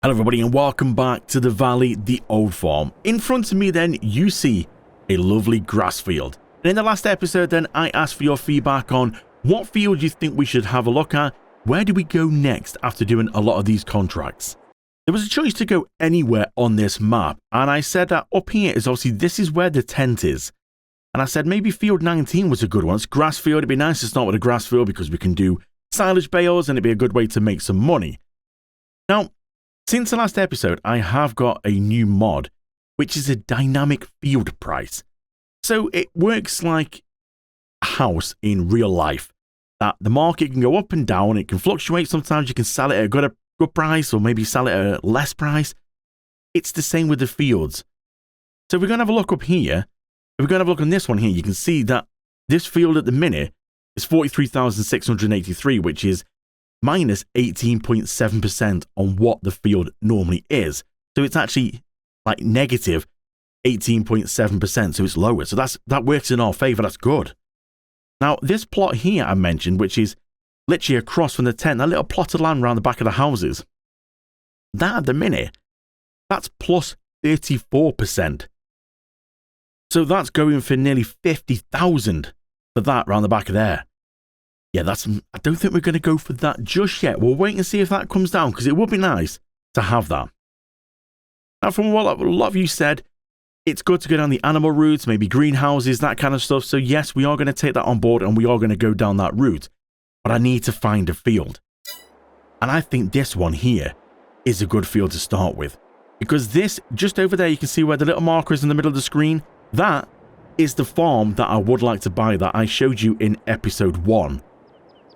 Hello everybody and welcome back to the Valley, the old farm. In front of me then you see a lovely grass field. And in the last episode then I asked for your feedback on what field you think we should have a look at. Where do we go next after doing a lot of these contracts? There was a choice to go anywhere on this map, and I said that up here is obviously this is where the tent is. And I said maybe field 19 was a good one. It's grass field. It'd be nice to start with a grass field because we can do silage bales and it'd be a good way to make some money. Now, since the last episode, I have got a new mod, which is a dynamic field price. So it works like a house in real life, that the market can go up and down, it can fluctuate. Sometimes you can sell it at a good price or maybe sell it at a less price. It's the same with the fields. So if we're going to have a look up here, if we're going to have a look on this one here, you can see that this field at the minute is 43,683, which is minus 18.7% on what the field normally is. So it's actually like negative 18.7%, so it's lower. So that works in our favor. That's good. Now, this plot here I mentioned, which is literally across from the tent, that little plot of land around the back of the houses, that at the minute, that's plus 34%. So that's going for nearly 50,000 for that around the back of there. Yeah, I don't think we're going to go for that just yet. We'll wait and see if that comes down because it would be nice to have that. Now, from what a lot of you said, it's good to go down the animal routes, maybe greenhouses, that kind of stuff. So yes, we are going to take that on board and we are going to go down that route. But I need to find a field. And I think this one here is a good field to start with. Because this, just over there, you can see where the little marker is in the middle of the screen. That is the farm that I would like to buy that I showed you in episode 1.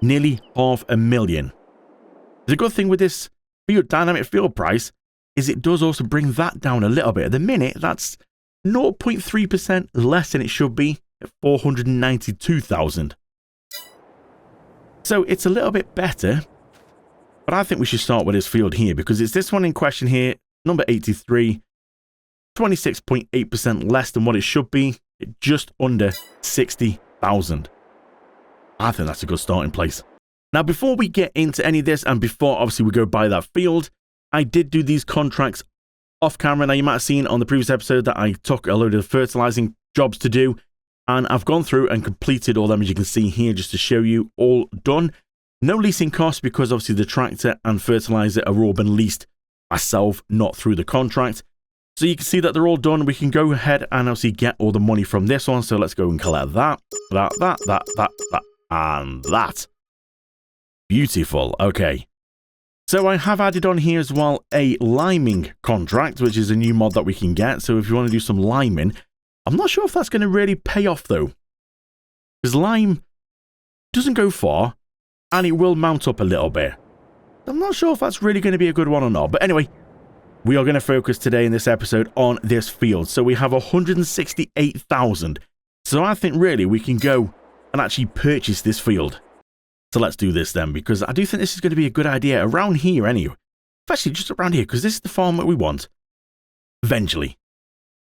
Nearly 500,000. The good thing with this dynamic field price is it does also bring that down a little bit. At the minute, that's 0.3% less than it should be at 492,000. So it's a little bit better, but I think we should start with this field here because it's this one in question here, number 83, 26.8% less than what it should be, just under 60,000. I think that's a good starting place. Now, before we get into any of this and before obviously we go buy that field, I did do these contracts off camera. Now, you might have seen on the previous episode that I took a load of fertilizing jobs to do, and I've gone through and completed all them, as you can see here, just to show you, all done. No leasing costs because obviously the tractor and fertilizer are all been leased myself, not through the contract. So you can see that they're all done. We can go ahead and obviously get all the money from this one. So let's go and collect that, and that. Beautiful. Okay. So I have added on here as well a liming contract, which is a new mod that we can get. So if you want to do some liming, I'm not sure if that's going to really pay off though. Because lime doesn't go far and it will mount up a little bit. I'm not sure if that's really going to be a good one or not. But anyway, we are going to focus today in this episode on this field. So we have 168,000. So I think really we can go and actually purchase this field. So let's do this then, because I do think this is going to be a good idea around here anyway. Actually, just around here, because this is the farm that we want eventually.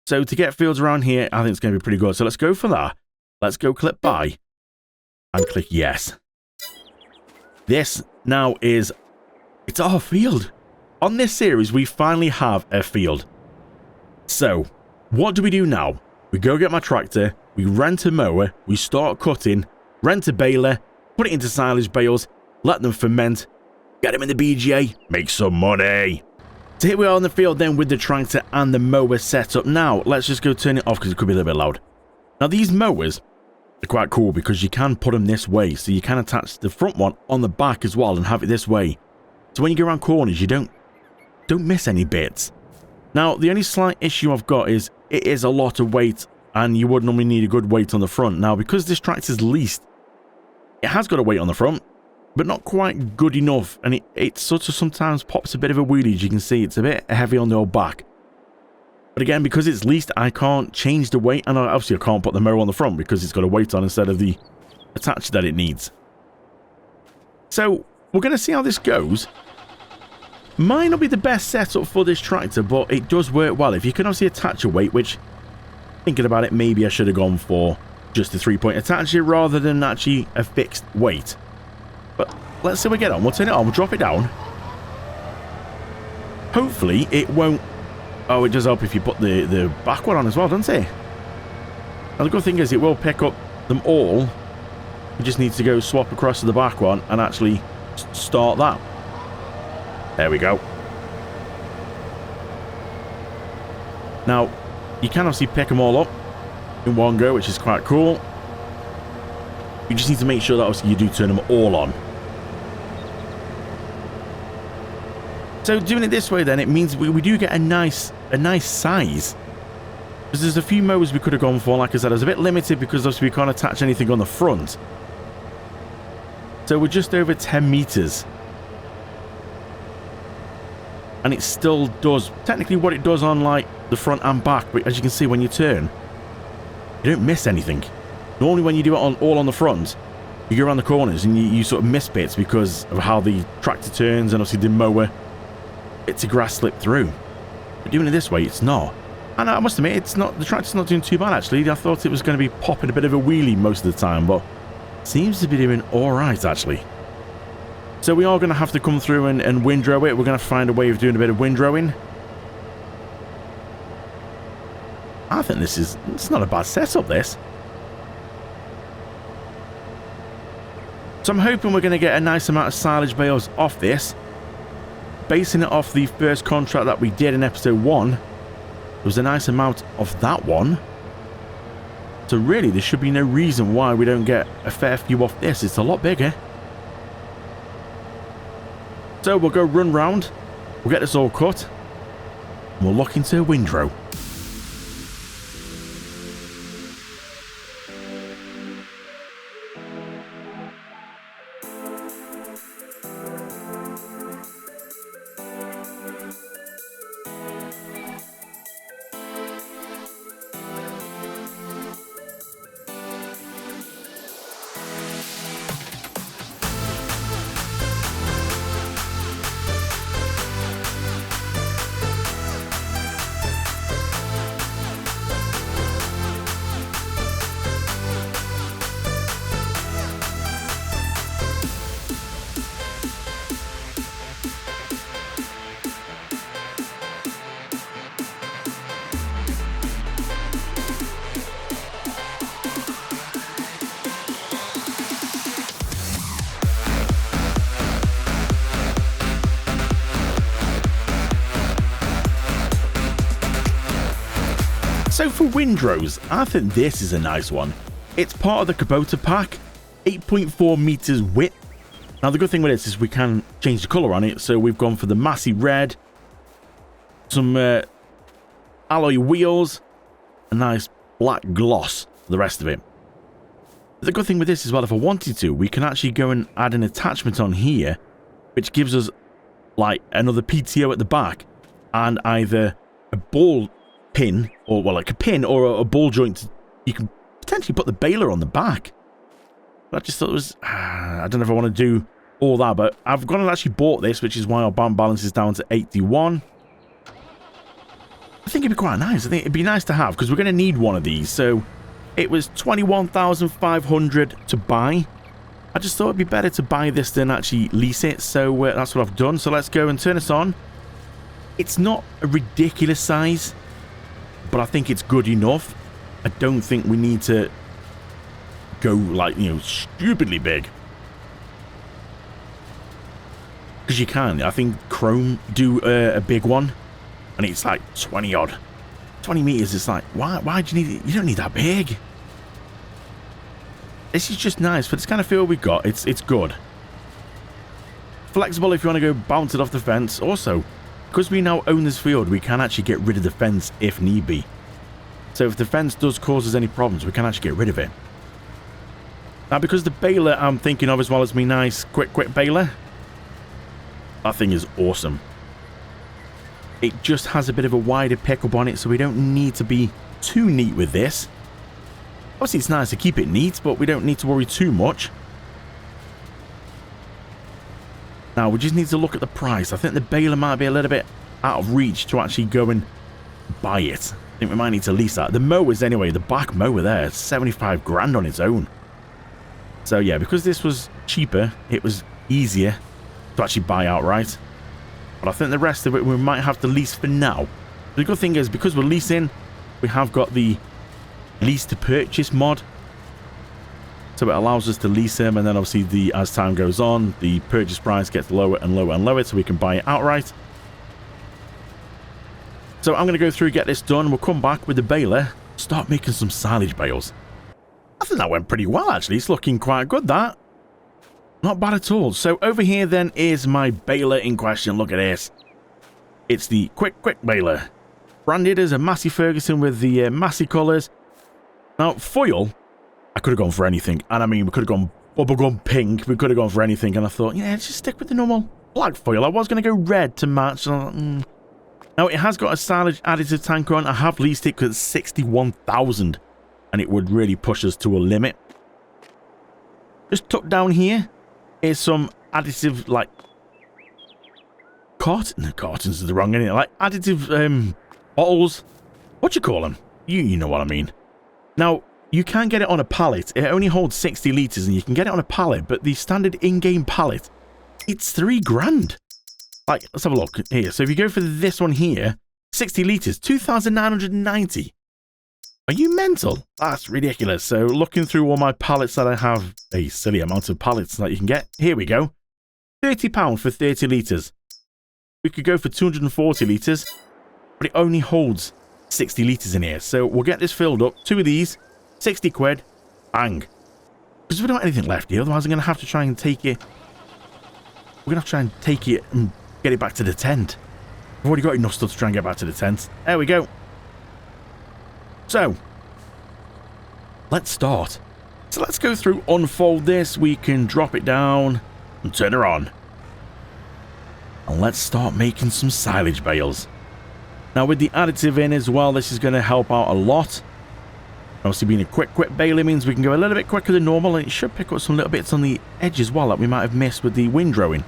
So to get fields around here, I think it's going to be pretty good. So let's go for that. Let's go click buy and click yes. This now is, it's our field. On this series, we finally have a field. So what do we do now? We go get my tractor, we rent a mower, we start cutting, rent a baler, put it into silage bales, let them ferment, get them in the BGA, make some money. So here we are on the field then with the tractor and the mower set up. Now, let's just go turn it off because it could be a little bit loud. Now, these mowers are quite cool because you can put them this way. So you can attach the front one on the back as well and have it this way. So when you go around corners, you don't miss any bits. Now, the only slight issue I've got is it is a lot of weight and you would normally need a good weight on the front. Now, because this tractor is leased, it has got a weight on the front, but not quite good enough. And it sort of sometimes pops a bit of a wheelie, as you can see. It's a bit heavy on the old back. But again, because it's leased, I can't change the weight. And obviously, I can't put the mower on the front because it's got a weight on instead of the attach that it needs. So, we're going to see how this goes. Might not be the best setup for this tractor, but it does work well. If you can obviously attach a weight, which, thinking about it, maybe I should have gone for just a 3-point attacher rather than actually a fixed weight. But let's see how we get on. We'll turn it on, we'll drop it down. hopefully it won't... Oh, it does help if you put the back one on as well, doesn't it? Now, the good thing is it will pick up them all. We just need to go swap across to the back one and actually start that. There we go. Now, you can obviously pick them all up in one go, which is quite cool. You just need to make sure that obviously you do turn them all on. So doing it this way then, it means we do get a nice size. Because there's a few mowers we could have gone for, like I said, I was a bit limited because obviously we can't attach anything on the front. So we're just over 10 meters. And it still does technically what it does on like the front and back, but as you can see when you turn, you don't miss anything. Normally when you do it all on the front, you go around the corners and you sort of miss bits because of how the tractor turns and obviously the mower, it's a grass slip through. But doing it this way, it's not. And I must admit, it's not, the tractor's not doing too bad actually. I thought it was going to be popping a bit of a wheelie most of the time, but seems to be doing alright actually. So we are going to have to come through and windrow it. We're going to find a way of doing a bit of windrowing. I think it's not a bad setup, this. So I'm hoping we're going to get a nice amount of silage bales off this. Basing it off the first contract that we did in episode 1, there was a nice amount of that one. So really, there should be no reason why we don't get a fair few off this. It's a lot bigger. So we'll go run round, we'll get this all cut, and we'll lock into a windrow. So for windrows, I think this is a nice one. It's part of the Kubota pack, 8.4 meters width. Now the good thing with this is we can change the colour on it, so we've gone for the massy red, some alloy wheels, a nice black gloss for the rest of it. The good thing with this as well, if I wanted to, we can actually go and add an attachment on here, which gives us like another PTO at the back, and either a ball pin, or well, like a pin or a ball joint. You can potentially put the baler on the back. But I just thought it was, I don't know if I want to do all that, but I've gone and actually bought this, which is why our bank balance is down to 81. I think it'd be quite nice. I think it'd be nice to have, because we're going to need one of these. So it was 21,500 to buy. I just thought it'd be better to buy this than actually lease it, so that's what I've done. So let's go and turn this on. It's not a ridiculous size, but I think it's good enough. I don't think we need to go like, you know, stupidly big. Because you can. I think Chrome do a big one, and it's like 20 odd. 20 meters, it's like, why do you need it? You don't need that big. This is just nice for this kind of field we've got. It's good. Flexible if you want to go bounce it off the fence. Also, because we now own this field, we can actually get rid of the fence if need be. So if the fence does cause us any problems, we can actually get rid of it. Now, because the baler I'm thinking of as well as my nice quick baler, that thing is awesome. It just has a bit of a wider pickup on it, so we don't need to be too neat with this. Obviously, it's nice to keep it neat, but we don't need to worry too much. Now, we just need to look at the price. I think the baler might be a little bit out of reach to actually go and buy it. I think we might need to lease that. The mowers, anyway, the back mower there, 75 grand on its own. So, yeah, because this was cheaper, it was easier to actually buy outright. But I think the rest of it we might have to lease for now. The good thing is, because we're leasing, we have got the lease to purchase mod. So it allows us to lease them, and then obviously as time goes on, the purchase price gets lower and lower and lower, so we can buy it outright. So I'm going to go through, get this done. We'll come back with the baler, start making some silage bales. I think that went pretty well, actually. It's looking quite good, that. Not bad at all. So over here then is my baler in question. Look at this. It's the Quick baler. Branded as a Massey Ferguson with the Massey colours. Now, foil, I could have gone for anything. And I mean, we could have gone bubblegum pink. We could have gone for anything. And I thought, yeah, let's just stick with the normal black foil. I was going to go red to match. Now, it has got a silage additive tank on. I have leased it because it's 61,000. And it would really push us to a limit. Just tucked down here is some additive, like, cartons is the wrong name. Like, additive, bottles. What you call them? You know what I mean. Now, you can get it on a pallet. It only holds 60 litres and you can get it on a pallet, but the standard in-game pallet, it's $3,000. Like, let's have a look here. So if you go for this one here, 60 litres, 2,990. Are you mental? That's ridiculous. So looking through all my pallets that I have, a silly amount of pallets that you can get. Here we go. £30 for 30 litres. We could go for 240 litres, but it only holds 60 litres in here. So we'll get this filled up. 2 of these, 60 quid, bang. Because we don't have anything left here. Otherwise I'm going to have to try and take it. We're going to have to try and take it and get it back to the tent. I've already got enough stuff to try and get back to the tent. There we go. So, let's start. So let's go through, unfold this. We can drop it down and turn her on. And let's start making some silage bales. Now with the additive in as well, this is going to help out a lot. Obviously being a quick baler means we can go a little bit quicker than normal, and it should pick up some little bits on the edge as well that we might have missed with the windrowing,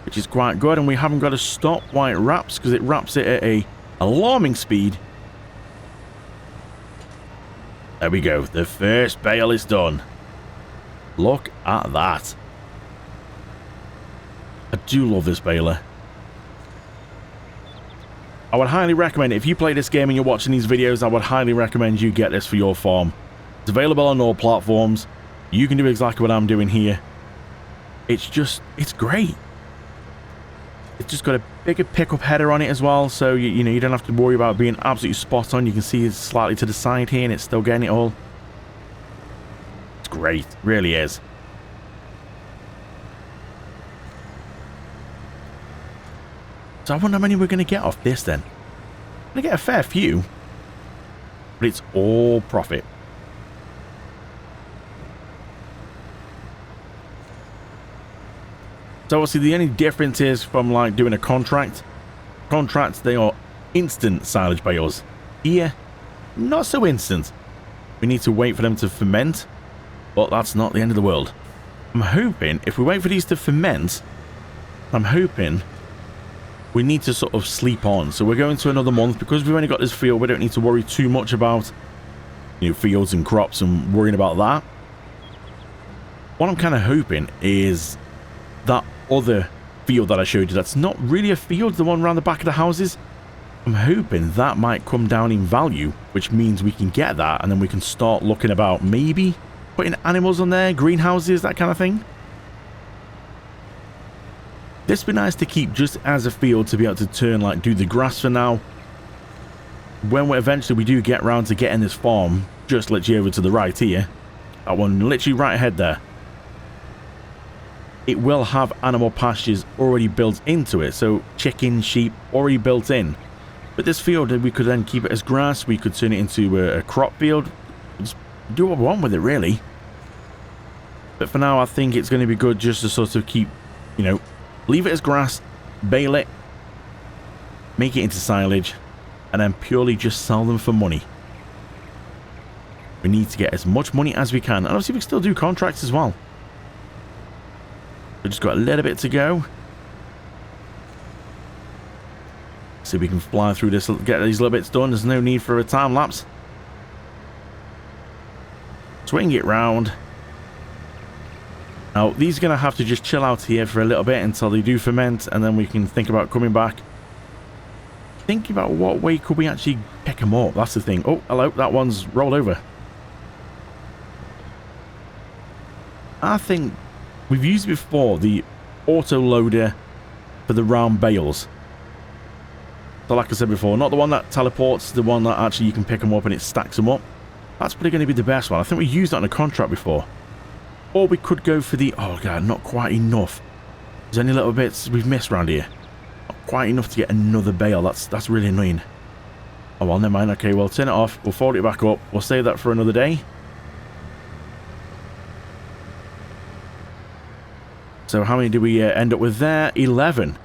which is quite good. And we haven't got to stop while it wraps, because it wraps it at a alarming speed. There we go. The first bale is done. Look at that. I do love this baler. I would highly recommend, if you play this game and you're watching these videos, I would highly recommend you get this for your farm. It's available on all platforms. You can do exactly what I'm doing here. It's great. It's just got a bigger pickup header on it as well, so you know, you don't have to worry about being absolutely spot on. You can see it's slightly to the side here and it's still getting it all. It's great, it really is. So I wonder how many we're going to get off this then. We're going to get a fair few, but it's all profit. So obviously the only difference is from like doing a contract. Contracts, they are instant silage bales. Here, not so instant. We need to wait for them to ferment, but that's not the end of the world. I'm hoping if we wait for these to ferment, I'm hoping we need to sort of sleep on. So we're going to another month because we've only got this field. We don't need to worry too much about, you know, fields and crops and worrying about that. What I'm kind of hoping is that other field that I showed you, that's not really a field, the one around the back of the houses, I'm hoping that might come down in value, which means we can get that and then we can start looking about maybe putting animals on there, greenhouses, that kind of thing. This would be nice to keep just as a field to be able to turn, like do the grass for now. When eventually we do get around to getting this farm, just literally over to the right here, that one literally right ahead there, it will have animal pastures already built into it, so chicken, sheep already built in. But this field, we could then keep it as grass, we could turn it into a crop field, just do what we want with it really. But for now I think it's going to be good just to sort of keep, you know, leave it as grass, bale it, make it into silage, and then purely just sell them for money. We need to get as much money as we can, and obviously we can still do contracts as well. We've just got a little bit to go. See if we can fly through this, get these little bits done. There's no need for a time lapse. Swing it round. Now, these are going to have to just chill out here for a little bit until they do ferment, and then we can think about coming back. Think about what way could we actually pick them up. That's the thing. Oh, hello. That one's rolled over. I think we've used before the auto loader for the round bales. So like I said before, not the one that teleports, the one that actually you can pick them up and it stacks them up. That's probably going to be the best one. I think we used that on a contract before. Or we could go for the... Oh, God, not quite enough. There's any little bits we've missed around here. Not quite enough to get another bale. That's really annoying. Oh, well, never mind. Okay, we'll turn it off. We'll fold it back up. We'll save that for another day. So how many did we end up with there? 11.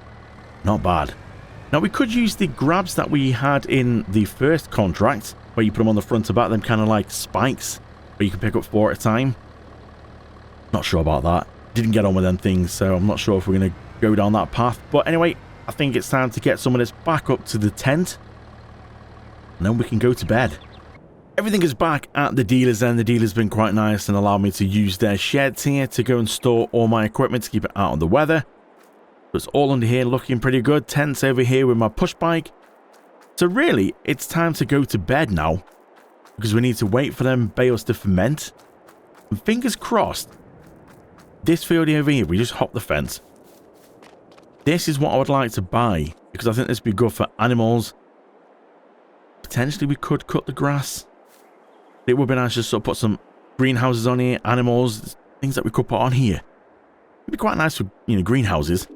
Not bad. Now, we could use the grabs that we had in the first contract, where you put them on the front of back, them kind of like spikes, where you can pick up 4 at a time. Not sure about that. Didn't get on with them things, so I'm not sure if we're going to go down that path. But anyway, I think it's time to get some of this back up to the tent, and then we can go to bed. Everything is back at the dealers then. The dealer's been quite nice and allowed me to use their sheds here to go and store all my equipment to keep it out of the weather. So it's all under here looking pretty good. Tents over here with my push bike. So really, it's time to go to bed now, because we need to wait for them bales to ferment. And fingers crossed, this field over here, we just hop the fence. This is what I would like to buy, because I think this would be good for animals. Potentially we could cut the grass. It would be nice to just sort of put some greenhouses on here, animals, things that we could put on here. It'd be quite nice for, you know, greenhouses.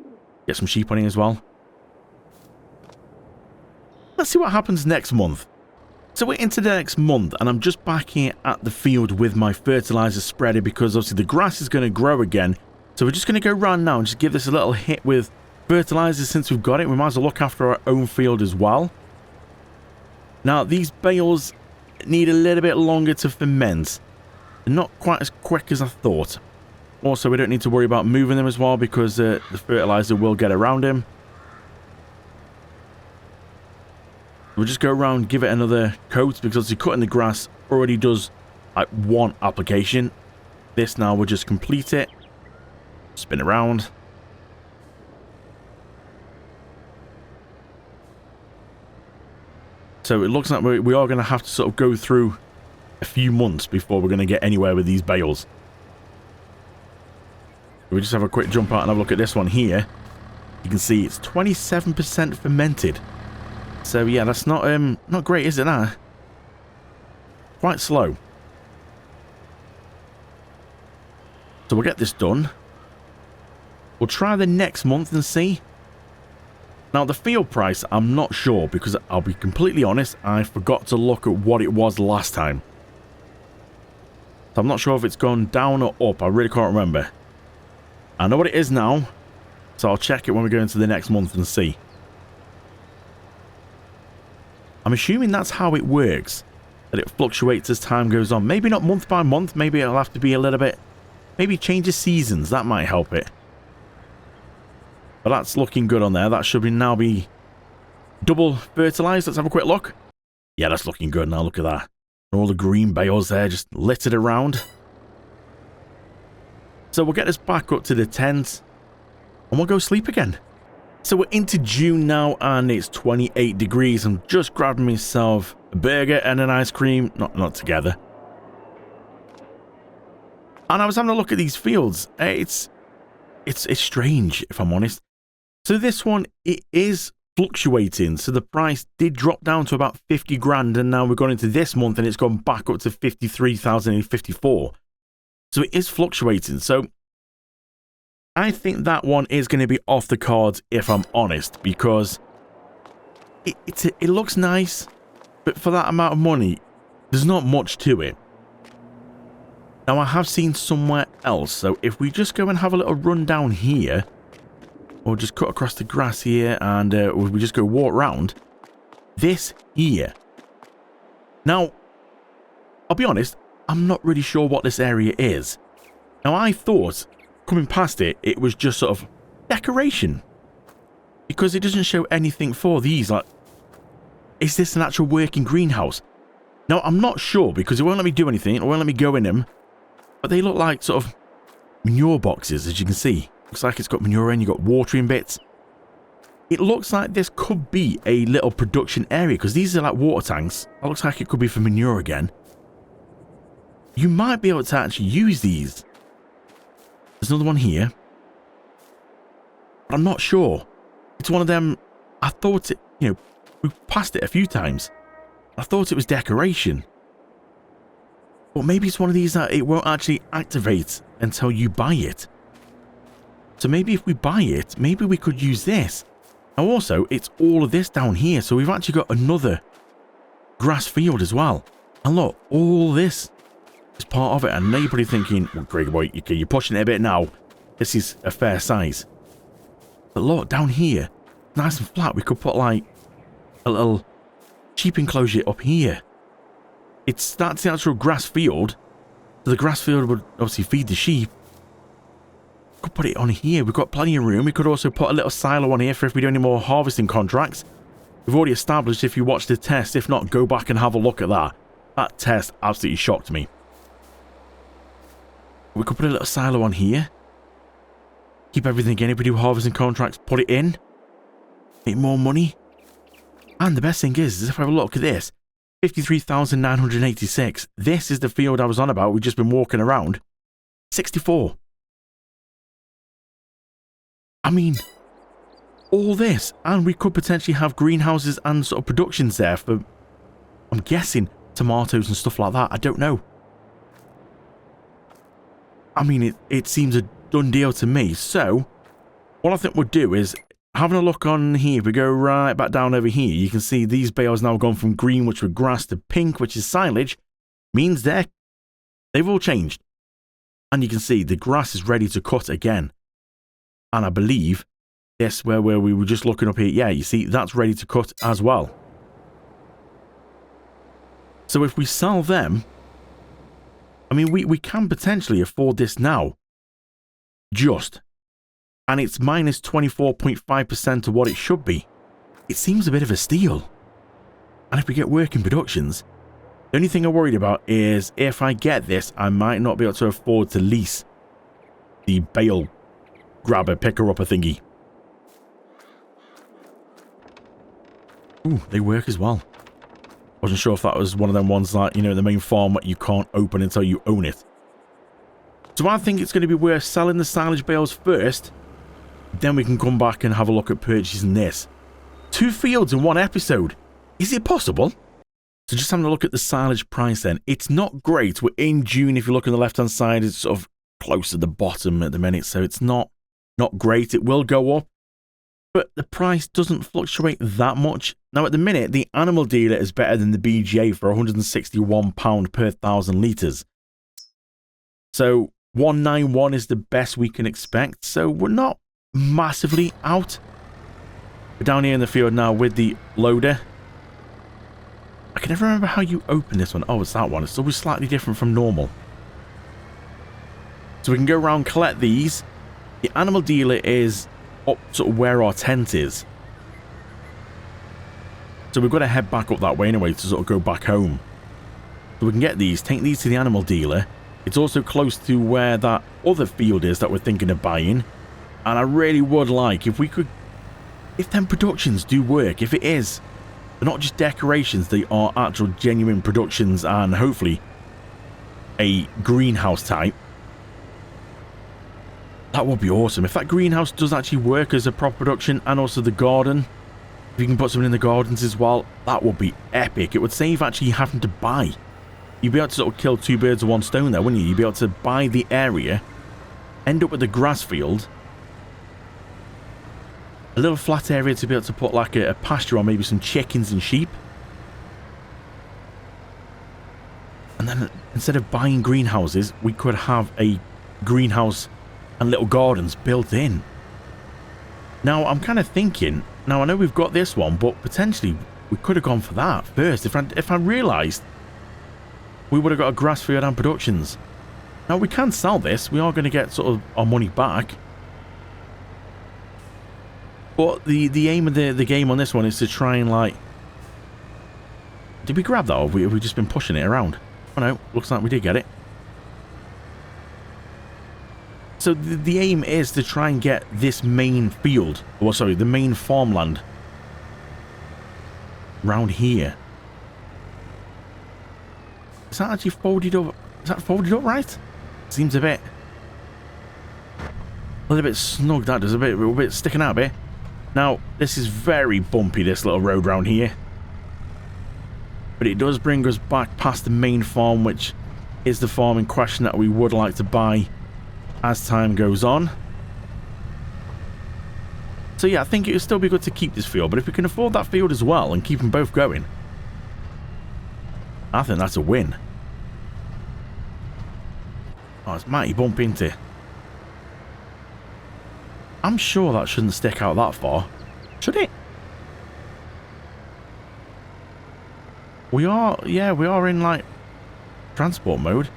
Get some sheep on here as well. Let's see what happens next month. So we're into the next month, and I'm just back here at the field with my fertilizer spreader, because obviously the grass is going to grow again. So we're just going to go around now and just give this a little hit with fertilizer since we've got it. We might as well look after our own field as well. Now, these bales need a little bit longer to ferment. They're not quite as quick as I thought. Also, we don't need to worry about moving them as well, because the fertilizer will get around him. We'll just go around, give it another coat, because cutting the grass already does like 1 application. This now we'll just complete it. Spin around. So it looks like we are going to have to sort of go through a few months before we're going to get anywhere with these bales. We just have a quick jump out and have a look at this one here. You can see it's 27% fermented. So yeah, that's not great, is it? That quite slow. So we'll get this done. We'll try the next month and see. Now, the field price, I'm not sure, because I'll be completely honest, I forgot to look at what it was last time. So I'm not sure if it's gone down or up. I really can't remember. I know what it is now, so I'll check it when we go into the next month and see. I'm assuming that's how it works, that it fluctuates as time goes on. Maybe not month by month, maybe it'll have to be a little bit, maybe change of seasons, that might help it. But that's looking good on there. That should now be double fertilized. Let's have a quick look. Yeah, that's looking good now. Look at that. All the green bales there just littered around. So we'll get this back up to the tent and we'll go sleep again. So we're into June now and it's 28 degrees. I'm just grabbing myself a burger and an ice cream. Not together. And I was having a look at these fields. It's strange, if I'm honest. So this one, it is fluctuating. So the price did drop down to about 50 grand, and now we've gone into this month and it's gone back up to 53,054. So it is fluctuating. So I think that one is going to be off the cards, if I'm honest, because it looks nice, but for that amount of money, there's not much to it. Now, I have seen somewhere else, so if we just go and have a little run down here, or just cut across the grass here, and we just go walk around, this here. Now, I'll be honest, I'm not really sure what this area is. Now, I thought, coming past it, it was just sort of decoration, because it doesn't show anything for these. Like, is this an actual working greenhouse? Now, I'm not sure, because it won't let me do anything, it won't let me go in them. But they look like sort of manure boxes, as you can see. Looks like it's got manure in, you've got watering bits. It looks like this could be a little production area, because these are like water tanks. It looks like it could be for manure again. You might be able to actually use these. There's another one here. But I'm not sure. It's one of them, I thought it, you know, we've passed it a few times. I thought it was decoration. But maybe it's one of these that it won't actually activate until you buy it. So maybe if we buy it, maybe we could use this. Now also, it's all of this down here, so we've actually got another grass field as well. And look, all this is part of it. And now you're probably thinking, well, Greg, boy, you're pushing it a bit now. This is a fair size. But look, down here, nice and flat, we could put like a little sheep enclosure up here. That's the actual grass field. So the grass field would obviously feed the sheep. We could put it on here. We've got plenty of room. We could also put a little silo on here for if we do any more harvesting contracts. We've already established, if you watch the test, if not, go back and have a look at that. That test absolutely shocked me. We could put a little silo on here. Keep everything in. If we do harvesting contracts, put it in. Make more money. And the best thing is if I have a look at this, 53,986. This is the field I was on about. We've just been walking around. 64. I mean, all this, and we could potentially have greenhouses and sort of productions there for, I'm guessing, tomatoes and stuff like that. I don't know. I mean, it seems a done deal to me. So, what I think we'll do is, having a look on here, if we go right back down over here, you can see these bales now gone from green, which were grass, to pink, which is silage. Means they've all changed. And you can see the grass is ready to cut again. And I believe this, where we were just looking up here, yeah, you see, that's ready to cut as well. So if we sell them, I mean, we can potentially afford this now. Just. And it's minus 24.5% of what it should be. It seems a bit of a steal. And if we get working productions, the only thing I'm worried about is if I get this, I might not be able to afford to lease the bale grabber picker-upper thingy. Ooh, they work as well. Wasn't sure if that was one of them ones that, you know, the main farm that you can't open until you own it. So I think it's going to be worth selling the silage bales first. Then we can come back and have a look at purchasing this. 2 fields in one episode. Is it possible? So just having a look at the silage price then. It's not great. We're in June. If you look on the left-hand side, it's sort of close to the bottom at the minute. So it's not great. It will go up. But the price doesn't fluctuate that much. Now at the minute, the animal dealer is better than the BGA for £161 per 1,000 litres. So 191 is the best we can expect. So we're not massively out. We're down here in the field now with the loader. I can never remember how you open this one. Oh, it's that one. It's always slightly different from normal. So we can go around, collect these. The animal dealer is up sort of where our tent is. So we've got to head back up that way anyway to sort of go back home. So we can get these, take these to the animal dealer. It's also close to where that other field is that we're thinking of buying. And I really would like, if we could, if them productions do work, if it is, they're not just decorations, they are actual genuine productions and hopefully a greenhouse type. That would be awesome. If that greenhouse does actually work as a proper production and also the garden, if you can put something in the gardens as well, that would be epic. It would save actually having to buy. You'd be able to sort of kill 2 birds with 1 stone there, wouldn't you? You'd be able to buy the area, end up with a grass field, a little flat area to be able to put like a pasture on, maybe some chickens and sheep. And then instead of buying greenhouses, we could have a greenhouse and little gardens built in. Now, I'm kind of thinking, now I know we've got this one, but potentially we could have gone for that first. If I realised we would have got a grass field and productions. Now, we can sell this. We are going to get sort of our money back. But the aim of the game on this one is to try and like... Did we grab that or have we just been pushing it around? Oh no, looks like we did get it. So the aim is to try and get this main field, or sorry, the main farmland round here. Is that actually folded up? Is that folded up right? Seems a little bit snug. That does a bit sticking out a bit. Now this is very bumpy, this little road round here, but it does bring us back past the main farm, which is the farm in question that we would like to buy as time goes on. So yeah, I think it would still be good to keep this field, but if we can afford that field as well and keep them both going, I think that's a win. Oh, it's mighty bumpy, isn't it? I'm sure that shouldn't stick out that far. Should it? We are in like transport mode.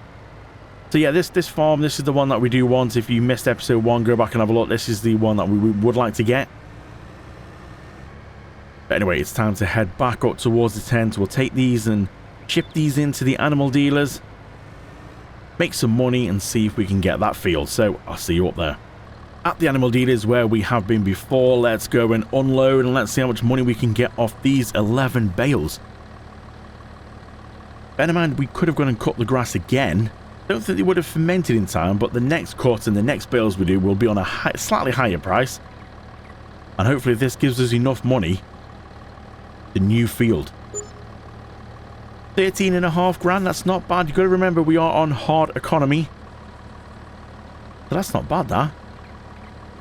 So yeah, this farm, this is the one that we do want. If you missed episode 1, go back and have a look. This is the one that we would like to get. But anyway, it's time to head back up towards the tent. We'll take these and ship these into the animal dealers, make some money, and see if we can get that field. So I'll see you up there. At the animal dealers where we have been before, let's go and unload and let's see how much money we can get off these 11 bales. Bear in mind, we could have gone and cut the grass again. Don't think they would have fermented in time, but the next cut and the next bales we do will be on a slightly higher price. And hopefully this gives us enough money. The new field. 13.5 grand, that's not bad. You've got to remember we are on hard economy. So that's not bad, that.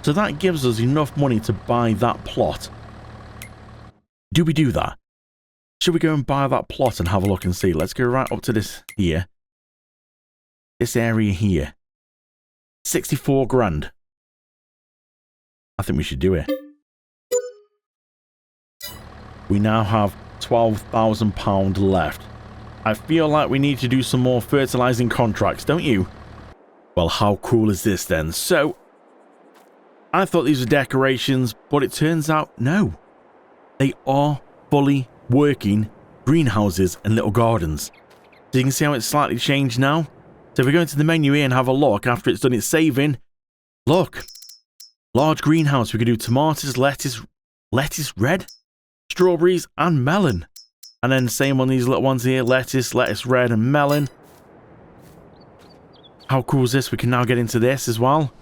So that gives us enough money to buy that plot. Do we do that? Should we go and buy that plot and have a look and see? Let's go right up to this here. This area here. 64 grand. I think we should do it. We now have £12,000 left. I feel like we need to do some more fertilizing contracts, don't you? Well, how cool is this then? So, I thought these were decorations, but it turns out, no. They are fully working greenhouses and little gardens. So you can see how it's slightly changed now. So if we go into the menu here and have a look after it's done its saving, look. Large greenhouse. We could do tomatoes, lettuce red, strawberries and melon. And then same on these little ones here, lettuce red and melon. How cool is this? We can now get into this as well.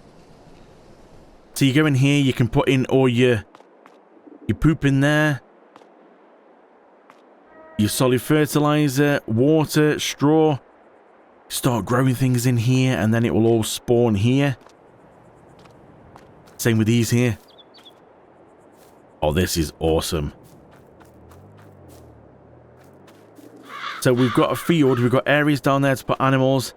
So you go in here, you can put in all your poop in there. Your solid fertilizer, water, straw. Start growing things in here and then it will all spawn here. Same with these here. Oh, this is awesome. So we've got a field, we've got areas down there to put animals.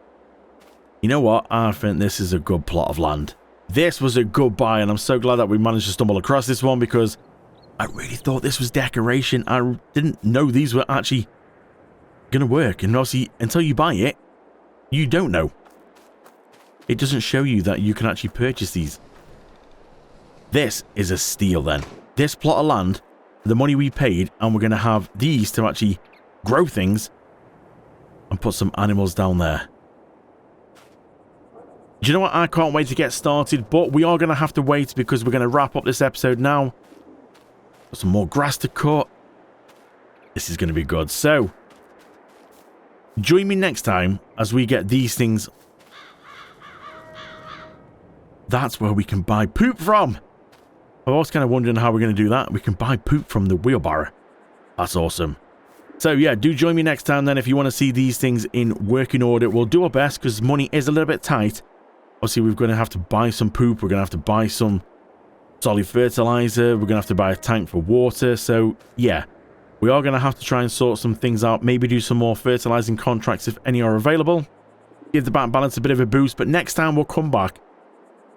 You know what? I think this is a good plot of land. This was a good buy and I'm so glad that we managed to stumble across this one because I really thought this was decoration. I didn't know these were actually going to work. And obviously, until you buy it, you don't know. It doesn't show you that you can actually purchase these. This is a steal then. This plot of land, the money we paid, and we're going to have these to actually grow things and put some animals down there. Do you know what? I can't wait to get started, but we are going to have to wait because we're going to wrap up this episode now. Got some more grass to cut. This is going to be good. So, join me next time as we get these things. That's where we can buy poop from. I was kind of wondering how we're going to do that. We can buy poop from the wheelbarrow. That's awesome. So yeah, do join me next time then if you want to see these things in working order. We'll do our best because money is a little bit tight. Obviously, we're going to have to buy some poop. We're going to have to buy some solid fertilizer. We're going to have to buy a tank for water. So yeah, we are going to have to try and sort some things out. Maybe do some more fertilizing contracts if any are available. Give the bank balance a bit of a boost. But next time we'll come back.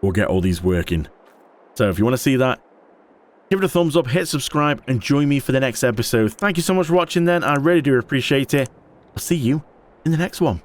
We'll get all these working. So if you want to see that, give it a thumbs up, hit subscribe, and join me for the next episode. Thank you so much for watching then. I really do appreciate it. I'll see you in the next one.